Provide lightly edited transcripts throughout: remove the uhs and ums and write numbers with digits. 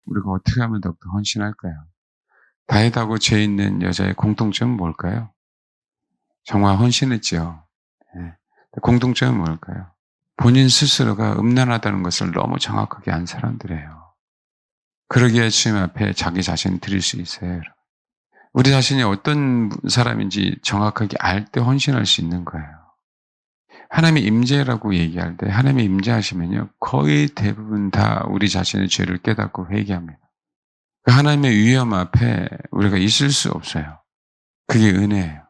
우리가 어떻게 하면 더욱더 헌신할까요? 다윗하고 죄 있는 여자의 공통점은 뭘까요? 정말 헌신했죠. 예. 공통점은 뭘까요? 본인 스스로가 음란하다는 것을 너무 정확하게 안 사람들이에요. 그러기에 주님 앞에 자기 자신을 드릴 수 있어요. 여러분. 우리 자신이 어떤 사람인지 정확하게 알 때 헌신할 수 있는 거예요. 하나님의 임재라고 얘기할 때 하나님의 임재하시면요. 거의 대부분 다 우리 자신의 죄를 깨닫고 회개합니다. 그 하나님의 위엄 앞에 우리가 있을 수 없어요. 그게 은혜예요.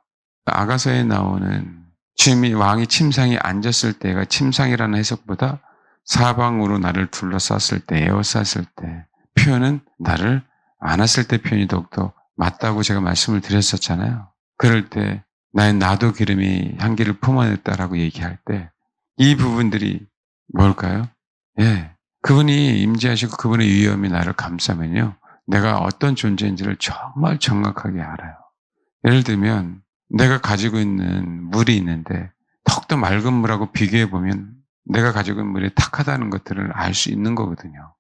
아가서에 나오는 주님이 왕이 침상에 앉았을 때가 침상이라는 해석보다 사방으로 나를 둘러쌌을 때, 에워쌌을 때 표현은 나를 안았을 때 표현이 더욱더 맞다고 제가 말씀을 드렸었잖아요. 그럴 때 나의 나도 기름이 향기를 품어냈다라고 얘기할 때 이 부분들이 뭘까요? 예, 그분이 임재하시고 그분의 위엄이 나를 감싸면요. 내가 어떤 존재인지를 정말 정확하게 알아요. 예를 들면 내가 가지고 있는 물이 있는데 더욱더 맑은 물하고 비교해 보면 내가 가지고 있는 물이 탁하다는 것들을 알 수 있는 거거든요.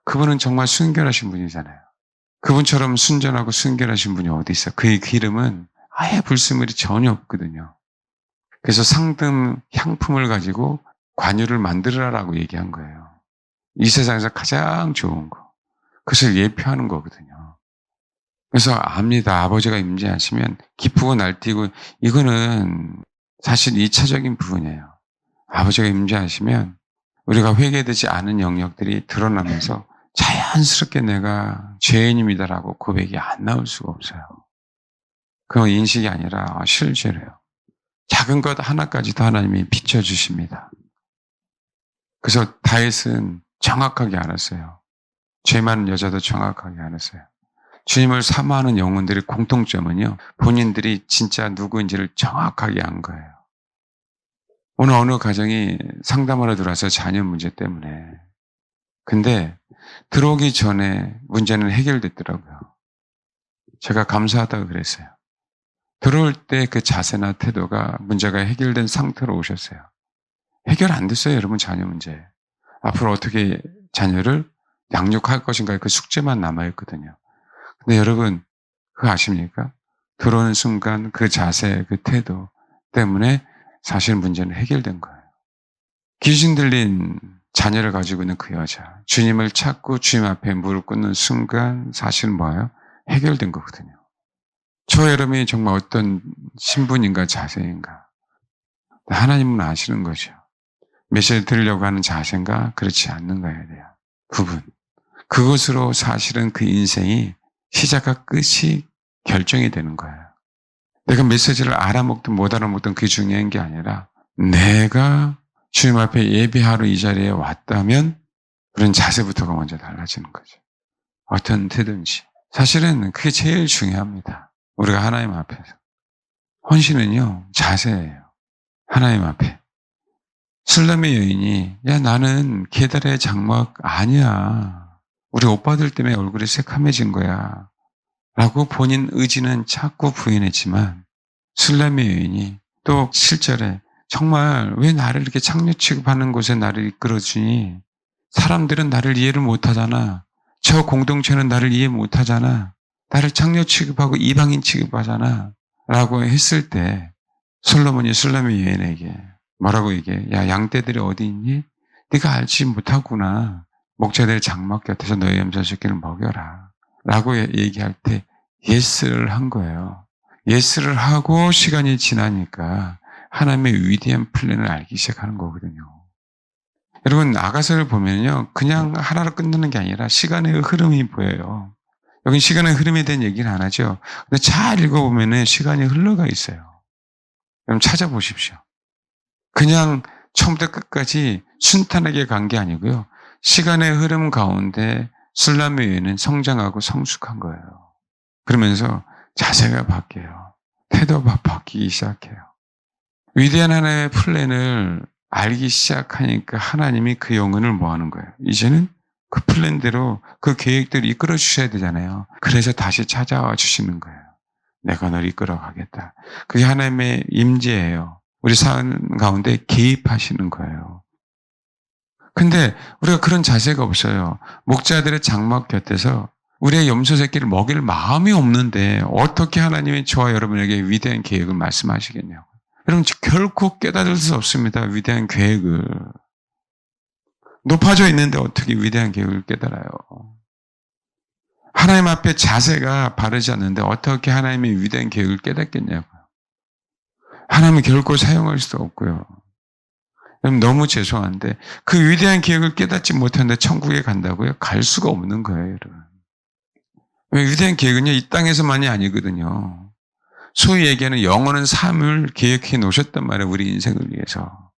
그분은 정말 순결하신 분이잖아요. 그분처럼 순전하고 순결하신 분이 어디 있어요? 그의 기름은 아예 불순물이 전혀 없거든요. 그래서 상등 향품을 가지고 관유를 만들어라라고 얘기한 거예요. 이 세상에서 가장 좋은 거. 그것을 예표하는 거거든요. 그래서 압니다. 아버지가 임재하시면 기쁘고 날뛰고 이거는 사실 2차적인 부분이에요. 아버지가 임재하시면 우리가 회개되지 않은 영역들이 드러나면서 자연스럽게 내가 죄인입니다라고 고백이 안 나올 수가 없어요. 그건 인식이 아니라 실제로요. 작은 것 하나까지도 하나님이 비춰주십니다. 그래서 다윗은 정확하게 알았어요. 죄 많은 여자도 정확하게 알았어요. 주님을 사모하는 영혼들의 공통점은요. 본인들이 진짜 누구인지를 정확하게 안 거예요. 오늘 어느 가정이 상담하러 들어와서 자녀 문제 때문에. 근데 들어오기 전에 문제는 해결됐더라고요. 제가 감사하다고 그랬어요. 들어올 때 그 자세나 태도가 문제가 해결된 상태로 오셨어요. 해결 안 됐어요, 여러분, 자녀 문제. 앞으로 어떻게 자녀를 양육할 것인가의 그 숙제만 남아있거든요. 근데 여러분, 그거 아십니까? 들어오는 순간 그 자세, 그 태도 때문에 사실 문제는 해결된 거예요. 귀신 들린 자녀를 가지고 있는 그 여자, 주님을 찾고 주님 앞에 무릎 꿇는 순간 사실은 뭐예요? 해결된 거거든요. 저 여러분이 정말 어떤 신분인가 자세인가 하나님은 아시는 거죠. 메시지를 들으려고 하는 자세인가 그렇지 않는가에 대한 부분. 그것으로 사실은 그 인생이 시작과 끝이 결정이 되는 거예요. 내가 메시지를 알아먹든 못 알아먹든 그게 중요한 게 아니라 내가 주님 앞에 예배하러 이 자리에 왔다면 그런 자세부터가 먼저 달라지는 거죠. 어떤 태든지. 사실은 그게 제일 중요합니다. 우리가 하나님 앞에서. 헌신은요, 자세예요. 하나님 앞에. 술람의 여인이, 야, 나는 계달의 장막 아니야. 우리 오빠들 때문에 얼굴이 새카매진 거야. 라고 본인 의지는 자꾸 부인했지만, 술람의 여인이 또 7절에 정말 왜 나를 이렇게 창녀 취급하는 곳에 나를 이끌어주니? 사람들은 나를 이해를 못하잖아. 저 공동체는 나를 이해 못하잖아. 나를 창녀 취급하고 이방인 취급하잖아. 라고 했을 때 솔로몬이 술람의 여인에게 뭐라고 얘기해? 야, 양떼들이 어디 있니? 네가 알지 못하구나. 목자들 장막 곁에서 너의 염소새끼를 먹여라. 라고 얘기할 때 예스를 한 거예요. 예스를 하고 시간이 지나니까 하나님의 위대한 플랜을 알기 시작하는 거거든요. 여러분, 아가서를 보면요. 그냥 하나로 끝나는 게 아니라 시간의 흐름이 보여요. 여긴 시간의 흐름에 대한 얘기는 안 하죠. 근데 잘 읽어보면 시간이 흘러가 있어요. 그럼 찾아보십시오. 그냥 처음부터 끝까지 순탄하게 간 게 아니고요. 시간의 흐름 가운데 술람의 여인은 성장하고 성숙한 거예요. 그러면서 자세가 바뀌어요. 태도가 바뀌기 시작해요. 위대한 하나님의 플랜을 알기 시작하니까 하나님이 그 영혼을 뭐 하는 거예요? 이제는 그 플랜대로 그 계획대로 이끌어 주셔야 되잖아요. 그래서 다시 찾아와 주시는 거예요. 내가 널 이끌어 가겠다. 그게 하나님의 임재예요. 우리 삶 가운데 개입하시는 거예요. 근데 우리가 그런 자세가 없어요. 목자들의 장막 곁에서 우리의 염소 새끼를 먹일 마음이 없는데 어떻게 하나님이 저와 여러분에게 위대한 계획을 말씀하시겠냐고. 여러분 결코 깨달을 수 없습니다. 위대한 계획을. 높아져 있는데 어떻게 위대한 계획을 깨달아요. 하나님 앞에 자세가 바르지 않는데 어떻게 하나님의 위대한 계획을 깨닫겠냐고요. 하나님은 결코 사용할 수도 없고요. 너무 죄송한데 그 위대한 계획을 깨닫지 못하는데 천국에 간다고요? 갈 수가 없는 거예요, 여러분. 왜 위대한 계획은요, 이 땅에서만이 아니거든요. 소위 얘기하는 영원한 삶을 계획해 놓으셨단 말이에요, 우리 인생을 위해서.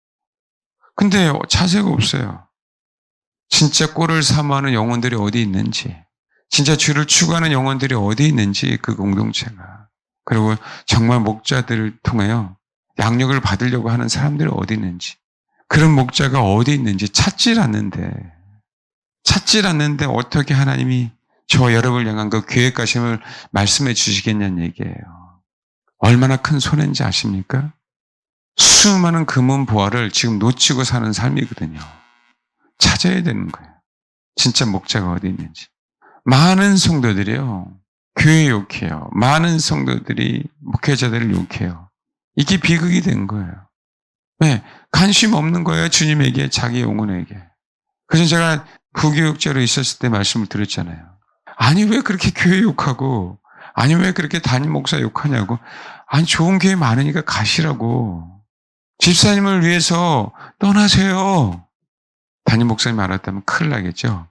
근데 자세가 없어요. 진짜 꼴을 사모하는 영혼들이 어디 있는지, 진짜 주를 추구하는 영혼들이 어디 있는지 그 공동체가. 그리고 정말 목자들을 통해요, 양육을 받으려고 하는 사람들이 어디 있는지, 그런 목자가 어디 있는지 찾질 않는데 어떻게 하나님이 저와 여러분을 향한 그 계획하심을 말씀해 주시겠냐는 얘기예요. 얼마나 큰 손해인지 아십니까? 수많은 금은 보화를 지금 놓치고 사는 삶이거든요. 찾아야 되는 거예요. 진짜 목자가 어디 있는지. 많은 성도들이요, 교회 욕해요. 많은 성도들이 목회자들을 욕해요. 이게 비극이 된 거예요. 네, 관심 없는 거예요. 주님에게, 자기 영혼에게. 그래서 제가 부교육자로 있었을 때 말씀을 드렸잖아요. 아니 왜 그렇게 교회 욕하고, 아니 왜 그렇게 담임 목사 욕하냐고. 아니 좋은 교회 많으니까 가시라고. 집사님을 위해서 떠나세요. 담임 목사님 알았다면 큰일 나겠죠.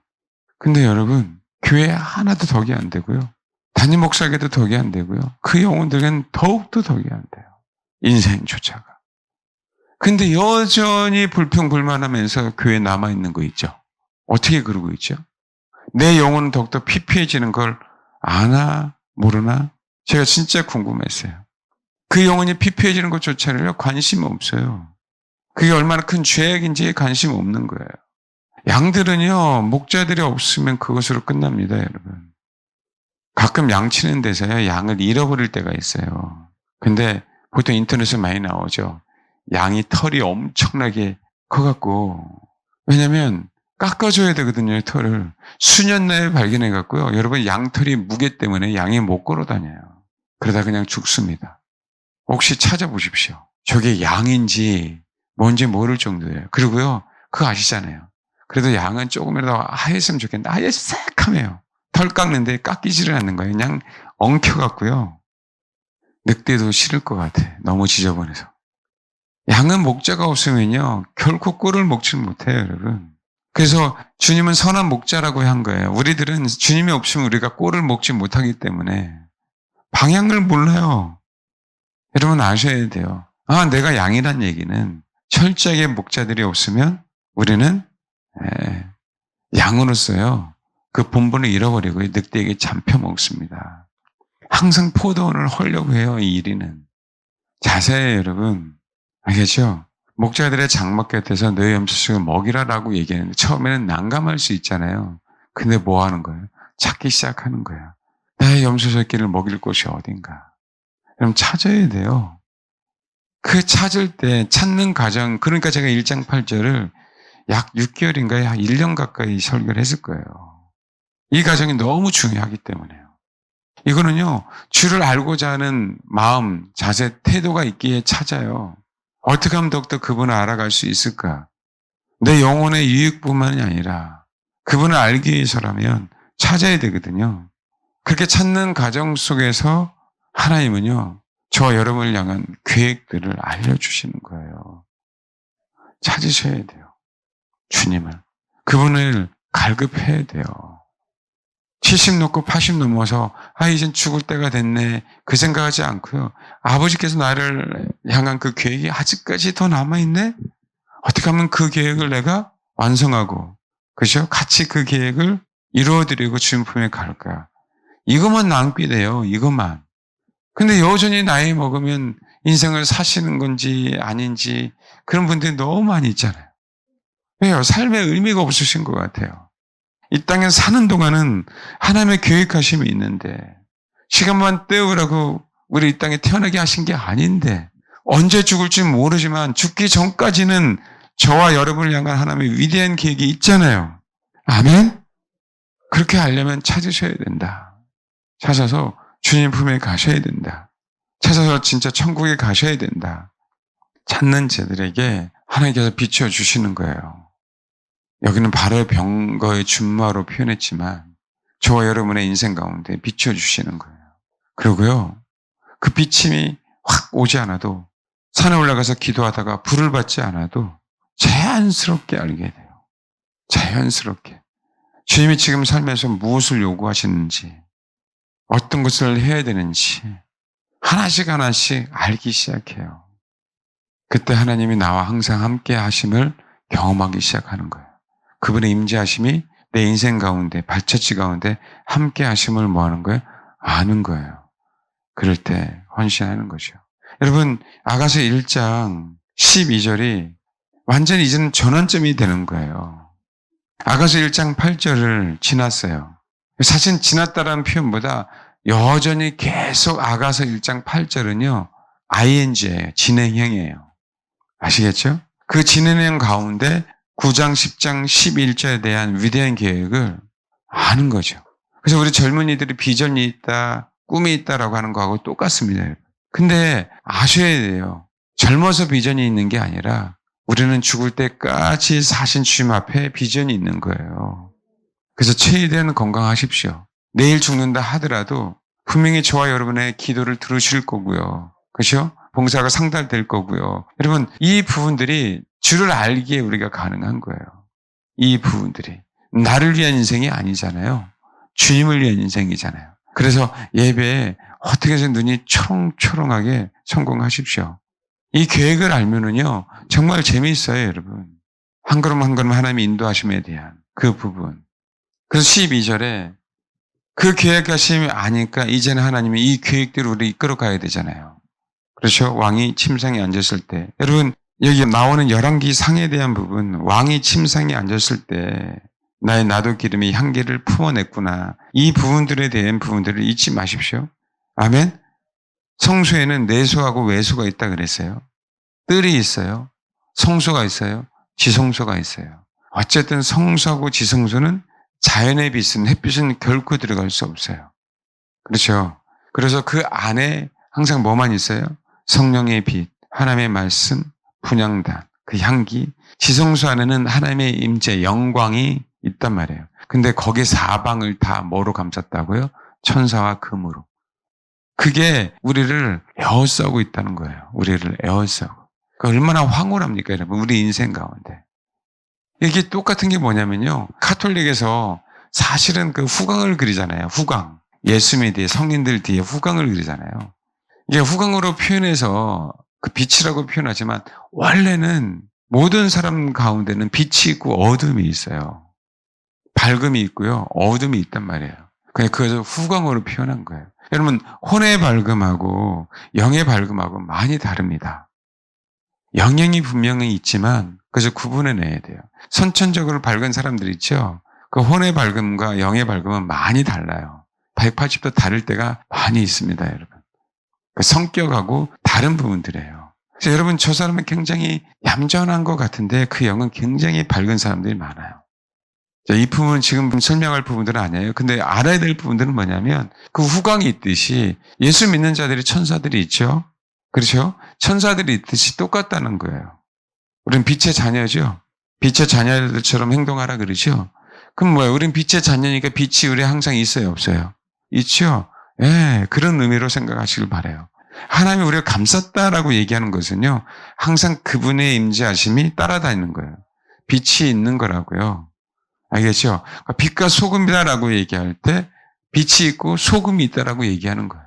근데 여러분, 교회 하나도 덕이 안 되고요. 담임 목사에게도 덕이 안 되고요. 그 영혼들에게는 더욱더 덕이 안 돼요. 인생조차가. 근데 여전히 불평불만하면서 교회에 남아있는 거 있죠. 어떻게 그러고 있죠? 내 영혼은 더욱더 피폐해지는 걸 아나 모르나? 제가 진짜 궁금했어요. 그 영혼이 피폐해지는 것조차를 관심 없어요. 그게 얼마나 큰 죄악인지에 관심 없는 거예요. 양들은요, 목자들이 없으면 그것으로 끝납니다, 여러분. 가끔 양 치는 데서요, 양을 잃어버릴 때가 있어요. 근데 보통 인터넷에 많이 나오죠. 양이 털이 엄청나게 커갖고, 왜냐면 깎아줘야 되거든요, 털을. 수년 내에 발견해갖고요, 여러분 양털이 무게 때문에 양이 못 걸어 다녀요. 그러다 그냥 죽습니다. 혹시 찾아보십시오. 저게 양인지 뭔지 모를 정도예요. 그리고요, 그거 아시잖아요. 그래도 양은 조금이라도 하였으면 좋겠는데 아예 새카매요. 털 깎는데 깎이지를 않는 거예요. 그냥 엉켜갖고요. 늑대도 싫을 것 같아. 너무 지저분해서. 양은 목자가 없으면요, 결코 꼴을 먹지 못해요, 여러분. 그래서 주님은 선한 목자라고 한 거예요. 우리들은 주님이 없으면 우리가 꼴을 먹지 못하기 때문에 방향을 몰라요. 여러분 아셔야 돼요. 아, 내가 양이란 얘기는 철저하게 목자들이 없으면 우리는 양으로서요, 그 본분을 잃어버리고 늑대에게 잡혀 먹습니다. 항상 포도원을 헐려고 해요, 이 일이는. 자세히 여러분. 알겠죠? 목자들의 장막 곁에서 너의 염소식을 먹이라라고 얘기하는데 처음에는 난감할 수 있잖아요. 근데 뭐 하는 거예요? 찾기 시작하는 거야. 나의 염소 새끼를 먹일 곳이 어딘가. 그럼 찾아야 돼요. 그 찾을 때 찾는 과정, 그러니까 제가 1장 8절을 약 6개월인가요? 한 1년 가까이 설교를 했을 거예요. 이 과정이 너무 중요하기 때문에요. 이거는요, 주를 알고자 하는 마음, 자세, 태도가 있기에 찾아요. 어떻게 하면 더욱더 그분을 알아갈 수 있을까? 내 영혼의 유익뿐만이 아니라 그분을 알기 위해서라면 찾아야 되거든요. 그렇게 찾는 과정 속에서 하나님은요, 저와 여러분을 향한 계획들을 알려주시는 거예요. 찾으셔야 돼요. 주님을. 그분을 갈급해야 돼요. 70 넘고 80 넘어서 이젠 죽을 때가 됐네, 그 생각하지 않고요. 아버지께서 나를 향한 그 계획이 아직까지 더 남아있네? 어떻게 하면 그 계획을 내가 완성하고, 그죠? 같이 그 계획을 이루어드리고 주님 품에 갈까? 이것만 남게 돼요. 이것만. 근데 여전히 나이 먹으면 인생을 사시는 건지 아닌지 그런 분들이 너무 많이 있잖아요. 왜요? 삶의 의미가 없으신 것 같아요. 이 땅에 사는 동안은 하나님의 계획하심이 있는데 시간만 때우라고 우리 이 땅에 태어나게 하신 게 아닌데 언제 죽을지 모르지만 죽기 전까지는 저와 여러분을 향한 하나님의 위대한 계획이 있잖아요. 아멘? 그렇게 하려면 찾으셔야 된다. 찾아서 주님 품에 가셔야 된다. 찾아서 진짜 천국에 가셔야 된다. 찾는 자들에게 하나님께서 비춰주시는 거예요. 여기는 발의 병거의 준마로 표현했지만 저와 여러분의 인생 가운데 비춰주시는 거예요. 그리고요, 그 비침이 확 오지 않아도 산에 올라가서 기도하다가 불을 받지 않아도 자연스럽게 알게 돼요. 자연스럽게. 주님이 지금 삶에서 무엇을 요구하시는지, 어떤 것을 해야 되는지 하나씩 하나씩 알기 시작해요. 그때 하나님이 나와 항상 함께 하심을 경험하기 시작하는 거예요. 그분의 임재하심이 내 인생 가운데, 발자취 가운데 함께 하심을 뭐 하는 거예요? 아는 거예요. 그럴 때 헌신하는 거죠. 여러분, 아가서 1장 12절이 완전히 이제는 전환점이 되는 거예요. 아가서 1장 8절을 지났어요. 사실 지났다라는 표현보다 여전히 계속 아가서 1장 8절은요, ing예요. 진행형이에요. 아시겠죠? 그 진행형 가운데 9장, 10장, 11절에 대한 위대한 계획을 아는 거죠. 그래서 우리 젊은이들이 비전이 있다, 꿈이 있다라고 하는 거하고 똑같습니다. 근데 아셔야 돼요. 젊어서 비전이 있는 게 아니라 우리는 죽을 때까지 사신 주님 앞에 비전이 있는 거예요. 그래서 최대한 건강하십시오. 내일 죽는다 하더라도 분명히 저와 여러분의 기도를 들으실 거고요. 그렇죠? 봉사가 상달될 거고요. 여러분, 이 부분들이 주를 알기에 우리가 가능한 거예요. 이 부분들이. 나를 위한 인생이 아니잖아요. 주님을 위한 인생이잖아요. 그래서 예배에 어떻게 해서 눈이 초롱초롱하게 성공하십시오. 이 계획을 알면은요, 정말 재미있어요, 여러분. 한 걸음 한 걸음 하나님의 인도하심에 대한 그 부분. 그래서 12절에 그 계획하심이 아니까 이제는 하나님이 이 계획대로 우리 이끌어 가야 되잖아요. 그렇죠? 왕이 침상에 앉았을 때. 여러분, 여기 나오는 열왕기 상에 대한 부분, 왕이 침상에 앉았을 때 나의 나도 기름이 향기를 품어냈구나. 이 부분들에 대한 부분들을 잊지 마십시오. 아멘? 성소에는 내소하고 외소가 있다 그랬어요. 뜰이 있어요. 성소가 있어요. 지성소가 있어요. 어쨌든 성소하고 지성소는 자연의 빛은, 햇빛은 결코 들어갈 수 없어요. 그렇죠? 그래서 그 안에 항상 뭐만 있어요? 성령의 빛, 하나님의 말씀, 분향단, 그 향기. 지성소 안에는 하나님의 임재, 영광이 있단 말이에요. 근데 거기 사방을 다 뭐로 감쌌다고요? 천사와 금으로. 그게 우리를 에워싸고 있다는 거예요. 우리를 에워싸고. 얼마나 황홀합니까, 여러분? 우리 인생 가운데. 이게 똑같은 게 뭐냐면요. 카톨릭에서 사실은 그 후광을 그리잖아요. 후광. 예수님에 대해 성인들 뒤에 후광을 그리잖아요. 이게 후광으로 표현해서 그 빛이라고 표현하지만 원래는 모든 사람 가운데는 빛이 있고 어둠이 있어요. 밝음이 있고요. 어둠이 있단 말이에요. 그냥 그것을 후광으로 표현한 거예요. 여러분, 혼의 밝음하고 영의 밝음하고 많이 다릅니다. 영향이 분명히 있지만 그래서 구분해내야 돼요. 선천적으로 밝은 사람들 있죠. 그 혼의 밝음과 영의 밝음은 많이 달라요. 180도 다를 때가 많이 있습니다, 여러분. 그 성격하고 다른 부분들이에요. 그래서 여러분, 저 사람은 굉장히 얌전한 것 같은데 그 영은 굉장히 밝은 사람들이 많아요. 이 부분은 지금 설명할 부분들은 아니에요. 근데 알아야 될 부분들은 뭐냐면 그 후광이 있듯이 예수 믿는 자들이 천사들이 있죠. 그렇죠? 천사들이 있듯이 똑같다는 거예요. 우리는 빛의 자녀죠. 빛의 자녀들처럼 행동하라 그러죠. 그럼 뭐예요? 우리는 빛의 자녀니까 빛이 우리 항상 있어요, 없어요? 있죠. 예, 그런 의미로 생각하시길 바라요. 하나님이 우리가 감쌌다라고 얘기하는 것은요, 항상 그분의 임재하심이 따라다니는 거예요. 빛이 있는 거라고요. 알겠죠? 빛과 소금이다라고 얘기할 때 빛이 있고 소금이 있다라고 얘기하는 거예요.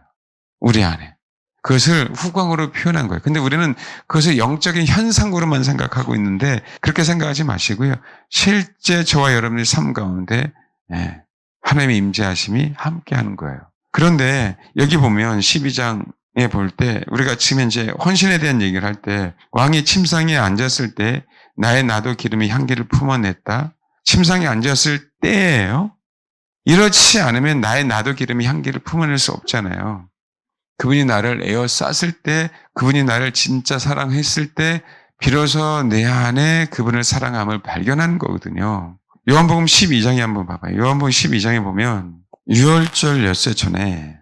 우리 안에. 그것을 후광으로 표현한 거예요. 근데 우리는 그것을 영적인 현상으로만 생각하고 있는데 그렇게 생각하지 마시고요. 실제 저와 여러분의 삶 가운데 하나님의 임재하심이 함께하는 거예요. 그런데 여기 보면 12장에 볼 때 우리가 지금 이제 헌신에 대한 얘기를 할 때 왕이 침상에 앉았을 때 나의 나도 기름이 향기를 품어냈다. 침상에 앉았을 때예요. 이렇지 않으면 나의 나도 기름이 향기를 품어낼 수 없잖아요. 그분이 나를 에워쌌을 때, 그분이 나를 진짜 사랑했을 때 비로소 내 안에 그분을 사랑함을 발견하는 거거든요. 요한복음 12장에 한번 봐봐요. 요한복음 12장에 보면 유월절 엿새 전에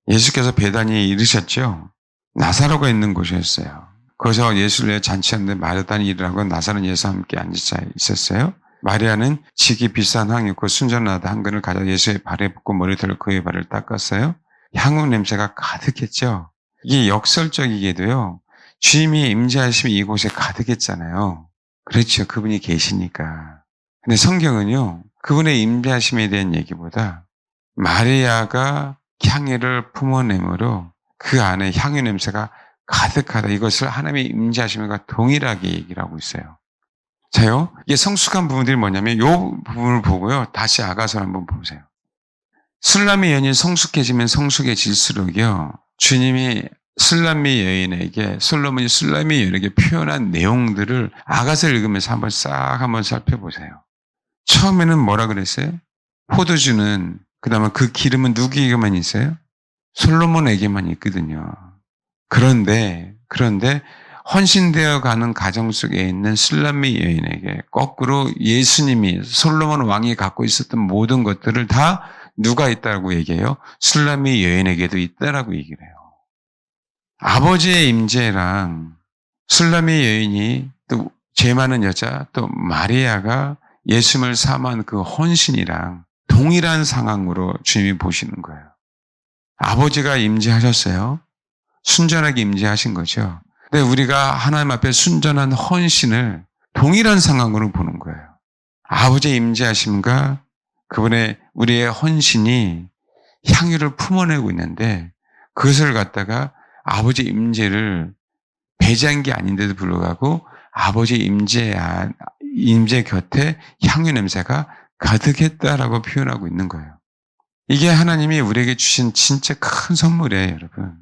예수께서 베다니에 이르셨죠. 나사로가 있는 곳이었어요. 거기서 예수를 위해 잔치하는데 마르다는 일을 하고 나사로는 예수와 함께 앉아 있었어요. 마리아는 지기 비싼 향이 있고 순전하다 한 근을 가져 예수의 발에 붓고 머리털로 그의 발을 닦았어요. 향후 냄새가 가득했죠. 이게 역설적이게도요. 주님이 임재하심이 이곳에 가득했잖아요. 그렇죠. 그분이 계시니까. 근데 성경은요. 그분의 임재하심에 대한 얘기보다 마리아가 향유를 품어내므로 그 안에 향유 냄새가 가득하다. 이것을 하나님의 임재하심과 동일하게 얘기를 하고 있어요. 자요. 이게 성숙한 부분들이 뭐냐면 이 부분을 보고요. 다시 아가서를 한번 보세요. 술람미 여인이 성숙해지면 성숙해질수록요. 주님이 술람미 여인에게 솔로몬이 술람미 여인에게 표현한 내용들을 아가서를 읽으면서 한번 살펴보세요. 처음에는 뭐라 그랬어요? 포도주는 그다음에 그 기름은 누구에게만 있어요? 솔로몬에게만 있거든요. 그런데 헌신되어 가는 가정 속에 있는 술람미 여인에게 거꾸로 예수님이 솔로몬 왕이 갖고 있었던 모든 것들을 다 누가 있다고 얘기해요? 술람미 여인에게도 있다라고 얘기를 해요. 아버지의 임재랑 술람미 여인이 또 죄 많은 여자 또 마리아가 예수님을 사모한 그 헌신이랑 동일한 상황으로 주님이 보시는 거예요. 아버지가 임재하셨어요. 순전하게 임재하신 거죠. 근데 우리가 하나님 앞에 순전한 헌신을 동일한 상황으로 보는 거예요. 아버지의 임재하심과 그분의 우리의 헌신이 향유를 품어내고 있는데 그것을 갖다가 아버지 임재를 배제한 게 아닌데도 불구하고 아버지 임재 곁에 향유 냄새가 가득했다라고 표현하고 있는 거예요. 이게 하나님이 우리에게 주신 진짜 큰 선물이에요, 여러분.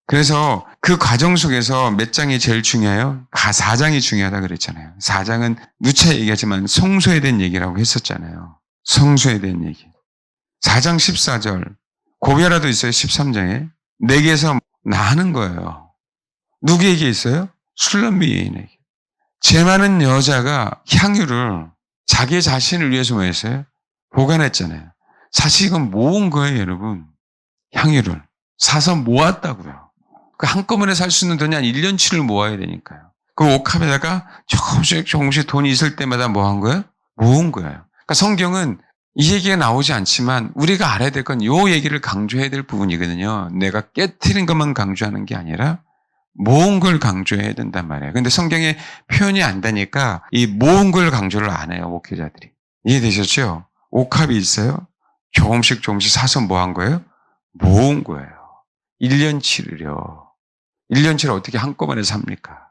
그래서 그 과정 속에서 몇 장이 제일 중요해요? 4장이 중요하다 그랬잖아요. 4장은 누차 얘기하지만 성소에 대한 얘기라고 했었잖아요. 성소에 대한 얘기. 4장 14절. 고별화도 있어요. 13장에. 내게서 나는 거예요. 누구에게 있어요? 술람미 여인에게. 죄 많은 여자가 향유를 자기 자신을 위해서 뭐 했어요? 보관했잖아요. 사실 이건 모은 거예요, 여러분. 향유를. 사서 모았다고요. 그 한꺼번에 살 수 있는 돈이 한 1년치를 모아야 되니까요. 그 옥합에다가 조금씩 돈이 있을 때마다 뭐 한 거예요? 모은 거예요. 그러니까 성경은 이 얘기가 나오지 않지만 우리가 알아야 될 건 이 얘기를 강조해야 될 부분이거든요. 내가 깨트린 것만 강조하는 게 아니라 모은 걸 강조해야 된단 말이에요. 근데 성경에 표현이 안 되니까 이 모은 걸 강조를 안 해요, 목회자들이. 이해되셨죠? 옥합이 있어요. 조금씩 사서 뭐 한 거예요? 모은 거예요. 1년치를요. 1년치를 어떻게 한꺼번에 삽니까?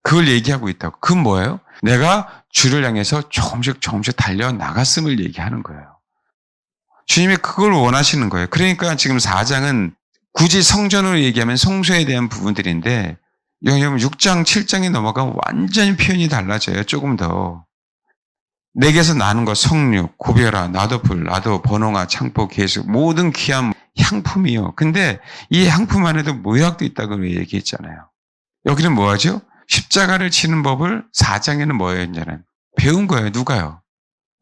그걸 얘기하고 있다고. 그건 뭐예요? 내가 주를 향해서 조금씩 달려나갔음을 얘기하는 거예요. 주님이 그걸 원하시는 거예요. 그러니까 지금 4장은 굳이 성전으로 얘기하면 성소에 대한 부분들인데 여러분 6장, 7장에 넘어가면 완전히 표현이 달라져요. 조금 더. 내게서 나는 것, 성육, 고별화, 나도풀, 나도, 번홍아, 창포, 계수 모든 귀한 향품이요. 근데 이 향품 안에도 모약도 있다고 얘기했잖아요. 여기는 뭐하죠? 십자가를 치는 법을 4장에는 뭐였냐면 배운 거예요. 누가요?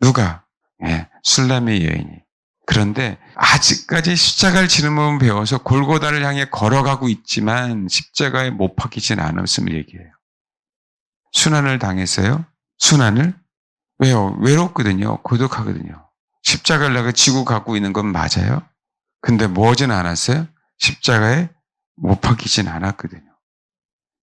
누가? 예, 술람미 여인이. 그런데 아직까지 십자가를 치는 법은 배워서 골고다를 향해 걸어가고 있지만 십자가에 못 박히진 않았음을 얘기해요. 순환을 당했어요? 순환을? 왜요? 외롭거든요. 고독하거든요. 십자가를 내가 지고 가고 있는 건 맞아요. 근데 뭐하진 않았어요? 십자가에 못 박히진 않았거든요.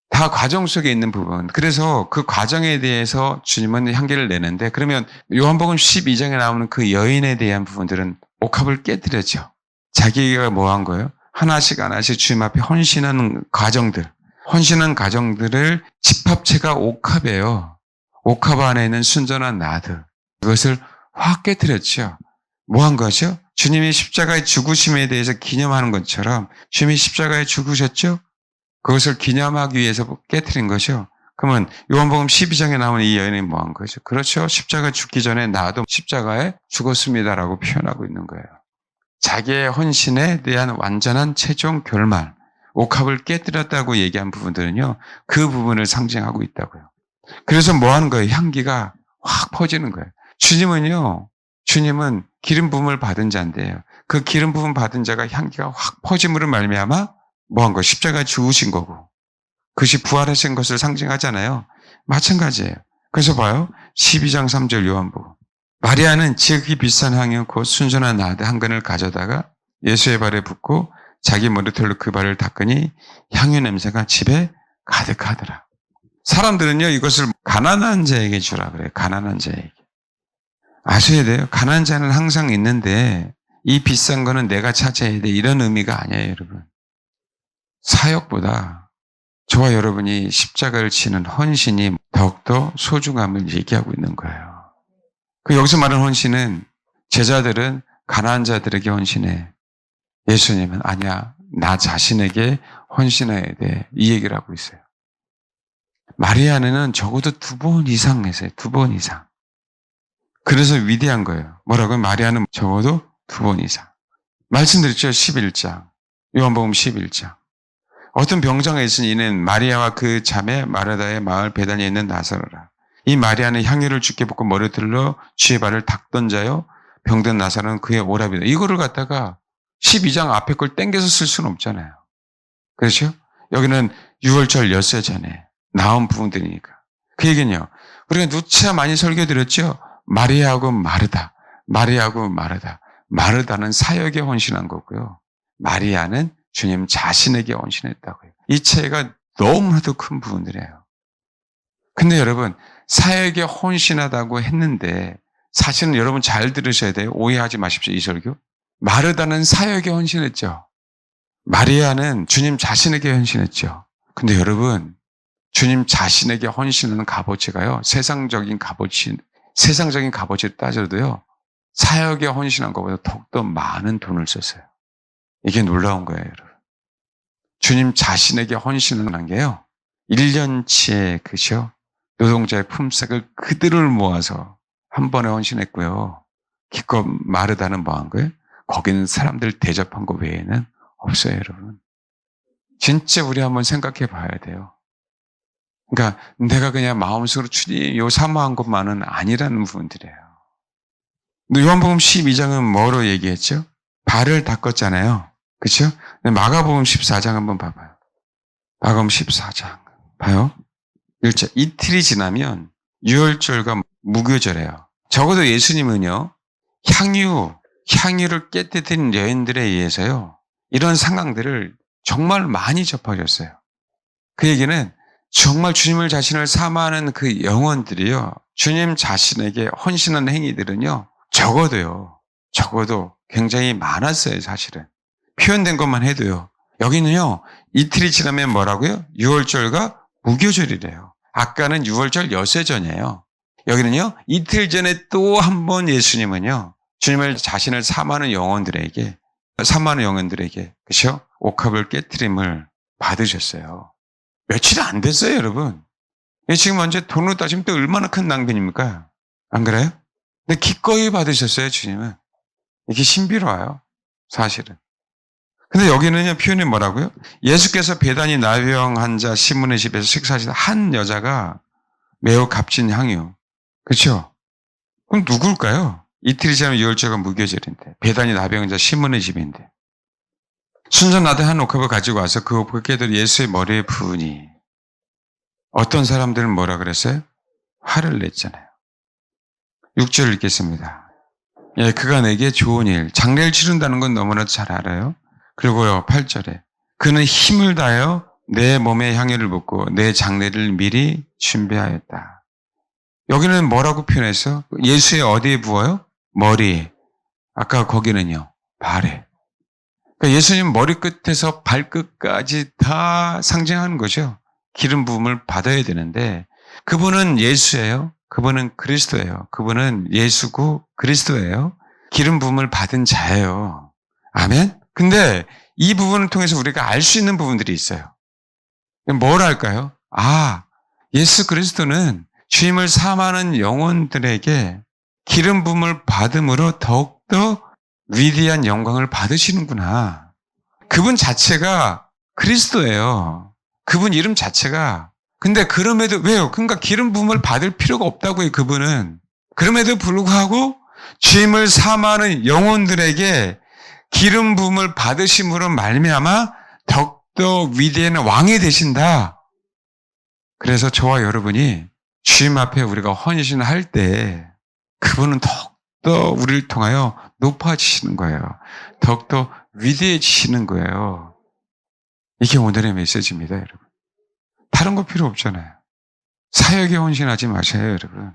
다 과정 속에 있는 부분. 그래서 그 과정에 대해서 주님은 향기를 내는데 그러면 요한복음 12장에 나오는 그 여인에 대한 부분들은 옥합을 깨뜨렸죠. 자기가 뭐 한 거예요? 하나씩 주님 앞에 헌신하는 과정들을 집합체가 옥합이에요. 옥합 안에 있는 순전한 나드. 그것을 확 깨뜨렸죠. 뭐 한 거죠? 주님이 십자가의 죽으심에 대해서 기념하는 것처럼 주님이 십자가에 죽으셨죠? 그것을 기념하기 위해서 깨뜨린 거죠. 그러면 요한복음 12장에 나오는 이 여인이 뭐 한 거죠? 그렇죠. 십자가 죽기 전에 나도 십자가에 죽었습니다라고 표현하고 있는 거예요. 자기의 헌신에 대한 완전한 최종 결말. 옥합을 깨뜨렸다고 얘기한 부분들은요, 그 부분을 상징하고 있다고요. 그래서 뭐 하는 거예요? 향기가 확 퍼지는 거예요. 주님은 기름 부음을 받은 자인데요. 그 기름 부음 받은 자가 향기가 확 퍼짐으로 말미암아 뭐 한 거? 십자가 죽으신 거고. 그것이 부활하신 것을 상징하잖아요. 마찬가지예요. 그래서 봐요. 12장 3절 요한복음. 마리아는 지극히 비싼 향유 곧 순전한 나드 한 근을 가져다가 예수의 발에 붓고 자기 머리털로 그 발을 닦으니 향유 냄새가 집에 가득하더라. 사람들은요, 이것을 가난한 자에게 주라 그래요. 가난한 자에게. 아셔야 돼요. 가난한 자는 항상 있는데 이 비싼 거는 내가 차지해야 돼. 이런 의미가 아니에요, 여러분. 사역보다 저와 여러분이 십자가를 치는 헌신이 더욱더 소중함을 얘기하고 있는 거예요. 여기서 말하는 헌신은 제자들은 가난한 자들에게 헌신해. 예수님은 아니야. 나 자신에게 헌신해야 돼. 이 얘기를 하고 있어요. 마리아는 적어도 2번 이상 했어요. 2번 이상. 그래서 위대한 거예요. 뭐라고요? 마리아는 적어도 2번 이상. 말씀드렸죠. 11장. 요한복음 11장. 어떤 병장에 있으니 이는 마리아와 그 자매 마르다의 마을 베다니에 있는 나사로라. 이 마리아는 향유를 주께 붓고 머리털로 주의 발을 닦던 자요. 병든 나사로는 그의 오라비다. 이거를 갖다가 12장 앞에 걸 땡겨서 쓸 수는 없잖아요. 그렇죠? 여기는 6월절 엿새 전에 나온 부분들이니까. 그 얘기는요. 우리가 누차 많이 설교드렸죠. 마리아하고 마르다. 마리아하고 마르다. 마르다는 사역에 헌신한 거고요. 마리아는 주님 자신에게 헌신했다고요. 이 차이가 너무나도 큰 부분들이에요. 근데 여러분, 사역에 헌신하다고 했는데 사실은 여러분 잘 들으셔야 돼요. 오해하지 마십시오. 이 설교. 마르다는 사역에 헌신했죠. 마리아는 주님 자신에게 헌신했죠. 근데 여러분, 주님 자신에게 헌신하는 값어치가요. 세상적인 값어치를 따져도요. 사역에 헌신한 것보다 더욱더 많은 돈을 썼어요. 이게 놀라운 거예요, 여러분. 주님 자신에게 헌신을 한 게요. 1년치의 그죠? 노동자의 품삯을 그들을 모아서 한 번에 헌신했고요. 기껏 마르다는 뭐 한 거예요? 거기는 사람들 대접한 거 외에는 없어요, 여러분. 진짜 우리 한번 생각해 봐야 돼요. 그러니까 내가 그냥 마음속으로 주님 요 사모한 것만은 아니라는 부분들이에요. 요한복음 12장은 뭐로 얘기했죠? 발을 닦았잖아요. 그렇죠? 마가복음 14장 한번 봐봐요. 마가복음 14장 봐요. 1절 이틀이 지나면 유월절과 무교절이에요. 적어도 예수님은요. 향유를 깨뜨린 여인들에 의해서요. 이런 상황들을 정말 많이 접하셨어요. 그 얘기는 정말 주님을 자신을 사모하는 그 영혼들이요. 주님 자신에게 헌신하는 행위들은요. 적어도 굉장히 많았어요, 사실은. 표현된 것만 해도요. 여기는요. 이틀이 지나면 뭐라고요? 유월절과 무교절이래요. 아까는 유월절 엿새 전이에요. 여기는요. 이틀 전에 또 한 번 예수님은요. 주님을 자신을 사모하는 영혼들에게 그렇죠? 옥합을 깨트림을 받으셨어요. 며칠 안 됐어요, 여러분. 지금 완전 돈으로 따지면 또 얼마나 큰 낭비입니까? 안 그래요? 근데 기꺼이 받으셨어요, 주님은. 이게 신비로워요, 사실은. 근데 여기는요, 표현이 뭐라고요? 예수께서 배단이 나병 환자 시몬의 집에서 식사하시다 한 여자가 매우 값진 향유. 그렇죠? 그럼 누굴까요? 이틀이 지나면 유월절과 무교절인데 배단이 나병 환자 시몬의 집인데 순전 나대 한 옥합을 가지고 와서 그 옥합을 예수의 머리에 부으니 어떤 사람들은 뭐라 그랬어요? 화를 냈잖아요. 6절 읽겠습니다. 예, 그가 내게 좋은 일, 장례를 치른다는 건 너무나도 잘 알아요. 그리고요, 8절에 그는 힘을 다하여 내 몸에 향유를 붓고 내 장례를 미리 준비하였다. 여기는 뭐라고 표현했어? 예수의 어디에 부어요? 머리에. 아까 거기는요, 발에. 그러니까 예수님 머리끝에서 발끝까지 다 상징하는 거죠. 기름 부음을 받아야 되는데 그분은 예수예요. 그분은 그리스도예요. 그분은 예수고 그리스도예요. 기름 부음을 받은 자예요. 아멘? 근데 이 부분을 통해서 우리가 알 수 있는 부분들이 있어요. 뭘 알까요? 예수 그리스도는 주님을 사모하는 영혼들에게 기름 부음을 받음으로 더욱더 위대한 영광을 받으시는구나. 그분 자체가 그리스도예요. 그분 이름 자체가. 근데 그럼에도 왜요? 그러니까 기름 부음을 받을 필요가 없다고요, 그분은. 그럼에도 불구하고 죄임을 사모하는 영혼들에게 기름 부음을 받으심으로 말미암아 더욱더 위대한 왕이 되신다. 그래서 저와 여러분이 주님 앞에 우리가 헌신할 때 그분은 더욱더 우리를 통하여 높아지시는 거예요. 더욱더 위대해지시는 거예요. 이게 오늘의 메시지입니다, 여러분. 다른 거 필요 없잖아요. 사역에 헌신하지 마세요, 여러분.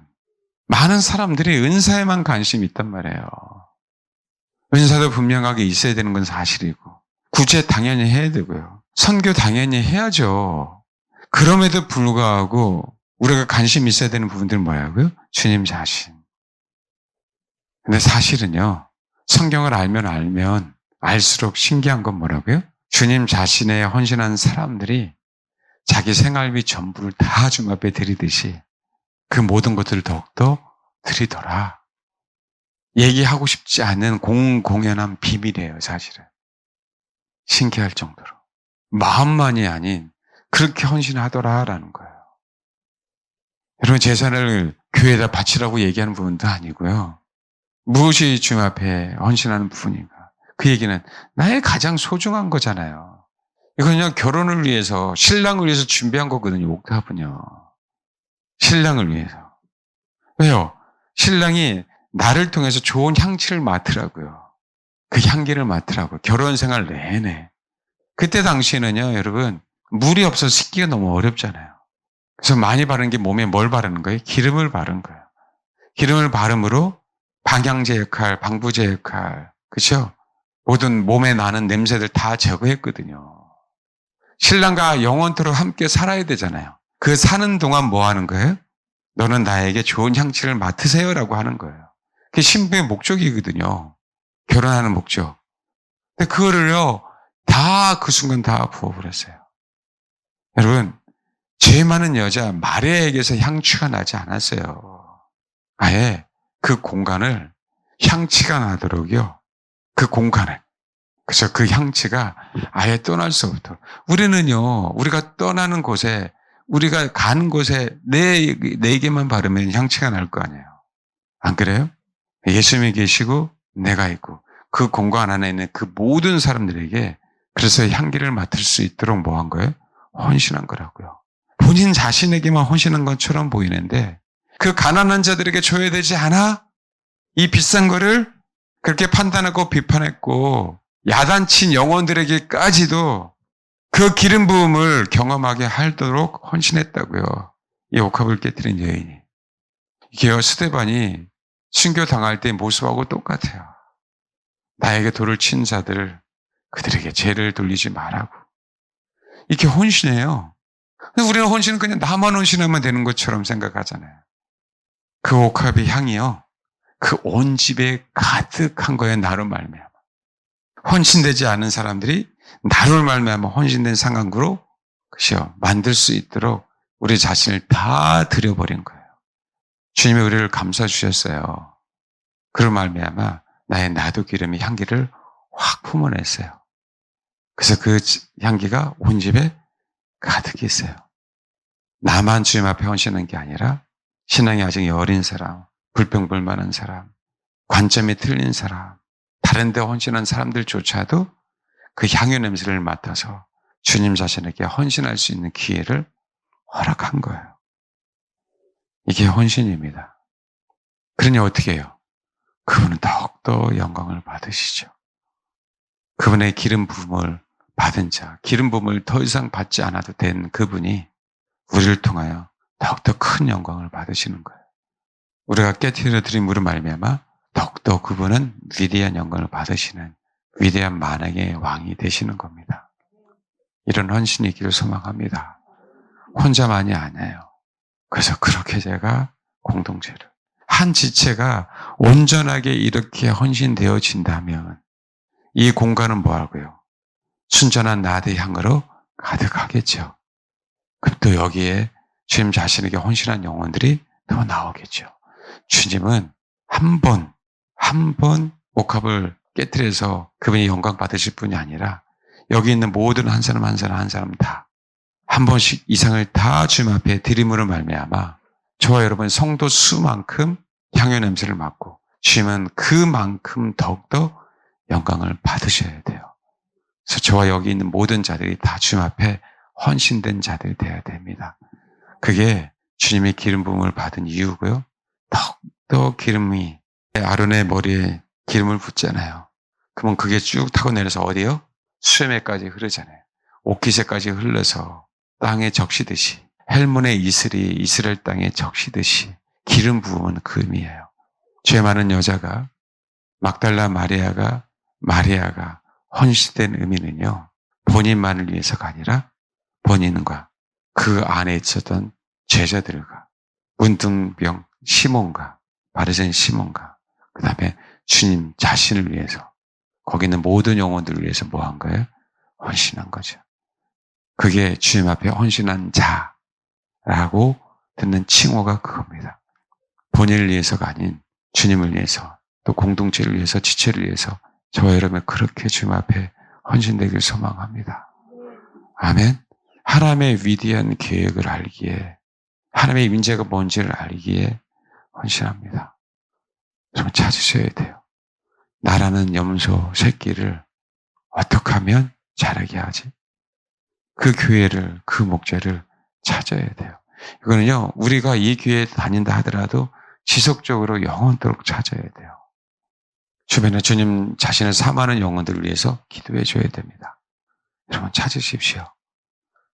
많은 사람들이 은사에만 관심이 있단 말이에요. 은사도 분명하게 있어야 되는 건 사실이고, 구제 당연히 해야 되고요. 선교 당연히 해야죠. 그럼에도 불구하고 우리가 관심 있어야 되는 부분들은 뭐라고요? 주님 자신. 근데 사실은요, 성경을 알면 알수록 신기한 건 뭐라고요? 주님 자신에 헌신한 사람들이 자기 생활비 전부를 다 주님 앞에 드리듯이 그 모든 것들을 더욱더 드리더라. 얘기하고 싶지 않은 공공연한 비밀이에요, 사실은. 신기할 정도로. 마음만이 아닌 그렇게 헌신하더라라는 거예요. 여러분, 재산을 교회에다 바치라고 얘기하는 부분도 아니고요. 무엇이 주님 앞에 헌신하는 부분인가? 그 얘기는 나의 가장 소중한 거잖아요. 이건 그냥 결혼을 위해서, 신랑을 위해서 준비한 거거든요, 옥탑은요. 신랑을 위해서. 왜요? 신랑이 나를 통해서 좋은 향취를 맡으라고요. 그 향기를 맡으라고. 결혼 생활 내내. 그때 당시에는요, 여러분, 물이 없어서 씻기가 너무 어렵잖아요. 그래서 많이 바르는 게 몸에 뭘 바르는 거예요? 기름을 바른 거예요. 기름을 바름으로 방향제 역할, 방부제 역할, 그렇죠? 모든 몸에 나는 냄새들 다 제거했거든요. 신랑과 영원토록 함께 살아야 되잖아요. 그 사는 동안 뭐 하는 거예요? 너는 나에게 좋은 향취를 맡으세요라고 하는 거예요. 그게 신부의 목적이거든요. 결혼하는 목적. 근데 그거를요, 다 그 순간 다 부어버렸어요. 여러분, 죄 많은 여자 마리아에게서 향취가 나지 않았어요. 아예 그 공간을 향취가 나도록요. 그 공간을. 그래서 그 향취가 아예 떠날 수 없도록. 우리는요, 우리가 떠나는 곳에, 우리가 가는 곳에 내게만 바르면 향취가 날 거 아니에요. 안 그래요? 예수님이 계시고 내가 있고 그 공간 안에 있는 그 모든 사람들에게 그래서 향기를 맡을 수 있도록 뭐 한 거예요? 헌신한 거라고요. 본인 자신에게만 헌신한 것처럼 보이는데 그 가난한 자들에게 줘야 되지 않아? 이 비싼 거를 그렇게 판단하고 비판했고 야단친 영혼들에게까지도 그 기름 부음을 경험하게 하도록 헌신했다고요. 이 옥합을 깨뜨린 여인이. 이게요, 스데반이 순교 당할 때 모습하고 똑같아요. 나에게 돌을 친 자들, 그들에게 죄를 돌리지 말라고. 이렇게 헌신해요. 우리는 헌신은 그냥 나만 헌신하면 되는 것처럼 생각하잖아요. 그 옥합의 향이요, 그 온 집에 가득한 거예요, 나로 말미암아. 헌신되지 않은 사람들이 나로 말미암아 헌신된 상황으로 그죠 만들 수 있도록 우리 자신을 다 드려버린 거예요. 주님이 우리를 감싸 주셨어요. 그로 말미암아 나의 나도 기름의 향기를 확 품어냈어요. 그래서 그 향기가 온 집에 가득 있어요. 나만 주님 앞에 헌신한 게 아니라 신앙이 아직 여린 사람, 불평불만한 사람, 관점이 틀린 사람, 다른 데 헌신한 사람들조차도 그 향유 냄새를 맡아서 주님 자신에게 헌신할 수 있는 기회를 허락한 거예요. 이게 헌신입니다. 그러니 어떻게 해요? 그분은 더욱더 영광을 받으시죠. 그분의 기름 부음을 받은 자, 기름 부음을 더 이상 받지 않아도 된 그분이 우리를 통하여 더욱더 큰 영광을 받으시는 거예요. 우리가 깨트려 드린 물을 말미암아 더욱더 그분은 위대한 영광을 받으시는 위대한 만왕의 왕이 되시는 겁니다. 이런 헌신이 있기를 소망합니다. 혼자만이 아니에요. 그래서 그렇게 제가 공동체를 한 지체가 온전하게 이렇게 헌신되어진다면 이 공간은 뭐하고요? 순전한 나의 향으로 가득하겠죠. 그럼 또 여기에 주님 자신에게 헌신한 영혼들이 더 나오겠죠. 주님은 한 번 옥합을 깨트려서 그분이 영광 받으실 뿐이 아니라 여기 있는 모든 한 사람 한 사람 한 사람 다 한 번씩 이상을 다 주님 앞에 드림으로 말미암아 저와 여러분 성도 수만큼 향유 냄새를 맡고 주님은 그만큼 더욱더 영광을 받으셔야 돼요. 그래서 저와 여기 있는 모든 자들이 다 주님 앞에 헌신된 자들이 되어야 됩니다. 그게 주님의 기름 부음을 받은 이유고요. 더욱더 기름이 아론의 머리에 기름을 붓잖아요. 그러면 그게 쭉 타고 내려서 어디요? 수에메까지 흐르잖아요. 옥기새까지 흘러서 땅에 적시듯이 헬몬의 이슬이 이스라엘 땅에 적시듯이 기름 부음은 그 의미예요. 죄 많은 여자가 막달라 마리아가 헌신된 의미는요. 본인만을 위해서가 아니라 본인과 그 안에 있었던 제자들과 문둥병 시몬과 바리새인 시몬과 그 다음에 주님 자신을 위해서 거기 있는 모든 영혼들을 위해서 뭐 한 거예요? 헌신한 거죠. 그게 주님 앞에 헌신한 자라고 듣는 칭호가 그겁니다. 본인을 위해서가 아닌 주님을 위해서 또 공동체를 위해서 지체를 위해서 저와 여러분 그렇게 주님 앞에 헌신되길 소망합니다. 아멘. 하나님의 위대한 계획을 알기에 하나님의 임재가 뭔지를 알기에 헌신합니다. 여러분 찾으셔야 돼요. 나라는 염소 새끼를 어떻게 하면 자라게 하지? 그 교회를, 그 목재를 찾아야 돼요. 이거는요, 우리가 이 교회에 다닌다 하더라도 지속적으로 영원토록 찾아야 돼요. 주변에 주님 자신을 사모하는 영혼들을 위해서 기도해 줘야 됩니다. 여러분 찾으십시오.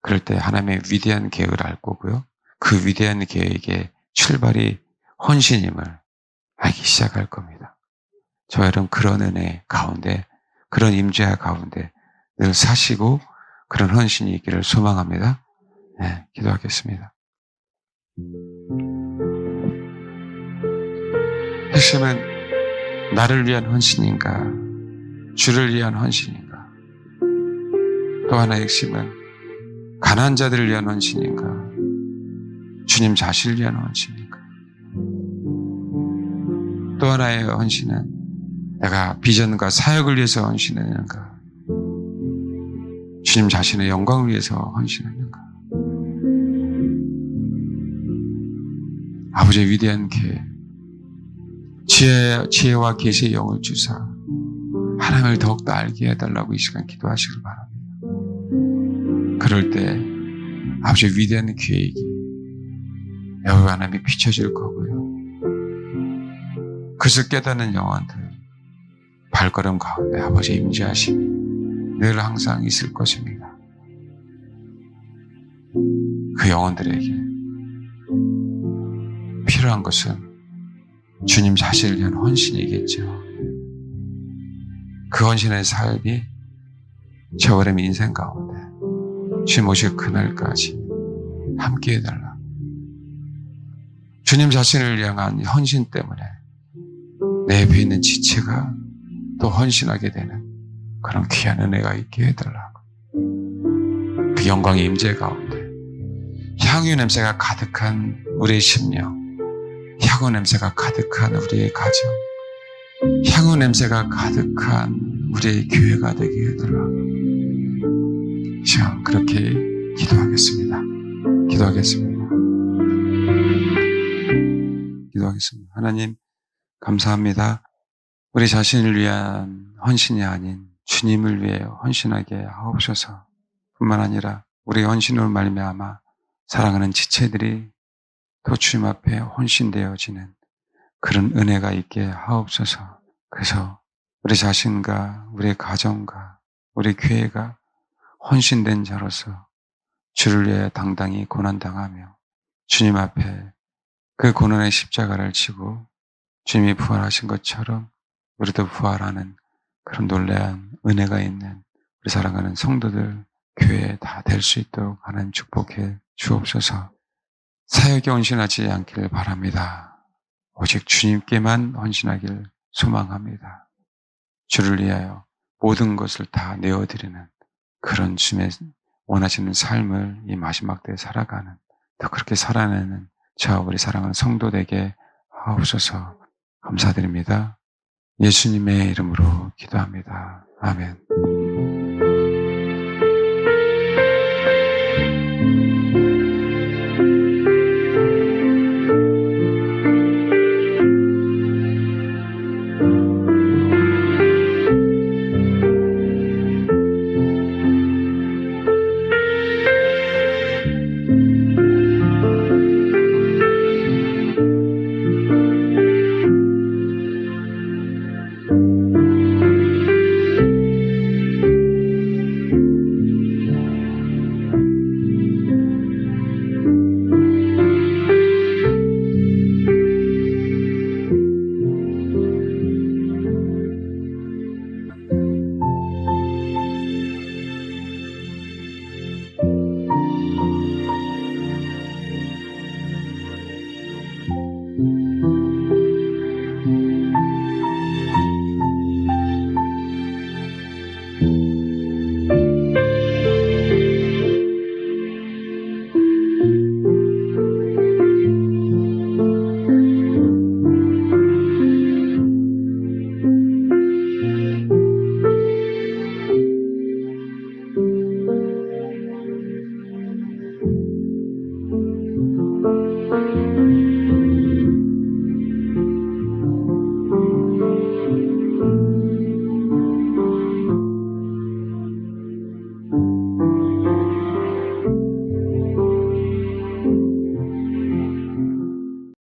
그럴 때 하나님의 위대한 계획을 알 거고요. 그 위대한 계획의 출발이 헌신임을 알기 시작할 겁니다. 저와 여러분 그런 은혜 가운데, 그런 임재 가운데 늘 사시고 그런 헌신이 있기를 소망합니다. 네, 기도하겠습니다. 핵심은 나를 위한 헌신인가, 주를 위한 헌신인가, 또 하나의 핵심은 가난한 자들을 위한 헌신인가, 주님 자신을 위한 헌신인가, 또 하나의 헌신은 내가 비전과 사역을 위해서 헌신하는가, 주님 자신의 영광을 위해서 헌신하는가. 아버지의 위대한 계획, 지혜와 계시의 영을 주사 하나님을 더욱더 알게 해달라고 이 시간 기도하시길 바랍니다. 그럴 때 아버지의 위대한 계획이 여기 하나님이 비춰질 거고요. 그것을 깨닫는 영혼들 발걸음 가운데 아버지의 임재하심이 늘 항상 있을 것입니다. 그 영혼들에게 필요한 것은 주님 자신을 위한 헌신이겠죠. 그 헌신의 삶이 저의 인생 가운데 주님 오실 그날까지 함께 해달라. 주님 자신을 향한 헌신 때문에 내 옆에 있는 지체가 또 헌신하게 되는 그런 귀한 은혜가 있게 해달라고. 그 영광의 임재 가운데 향유 냄새가 가득한 우리의 심령, 향유 냄새가 가득한 우리의 가정, 향유 냄새가 가득한 우리의 교회가 되게 해달라고. 시간 그렇게 기도하겠습니다. 기도하겠습니다. 하나님 감사합니다. 우리 자신을 위한 헌신이 아닌 주님을 위해 헌신하게 하옵소서. 뿐만 아니라 우리 헌신으로 말미암아 사랑하는 지체들이 또 주님 앞에 헌신되어지는 그런 은혜가 있게 하옵소서. 그래서 우리 자신과 우리 가정과 우리 교회가 헌신된 자로서 주를 위해 당당히 고난당하며 주님 앞에 그 고난의 십자가를 지고 주님이 부활하신 것처럼 우리도 부활하는 그런 놀라운 은혜가 있는 우리 사랑하는 성도들 교회에 다 될 수 있도록 하나님 축복해 주옵소서. 사역에 헌신하지 않기를 바랍니다. 오직 주님께만 헌신하길 소망합니다. 주를 위하여 모든 것을 다 내어드리는 그런 주님의 원하시는 삶을 이 마지막 때에 살아가는, 더 그렇게 살아내는 저 우리 사랑하는 성도 되게 하옵소서. 감사드립니다. 예수님의 이름으로 기도합니다. 아멘.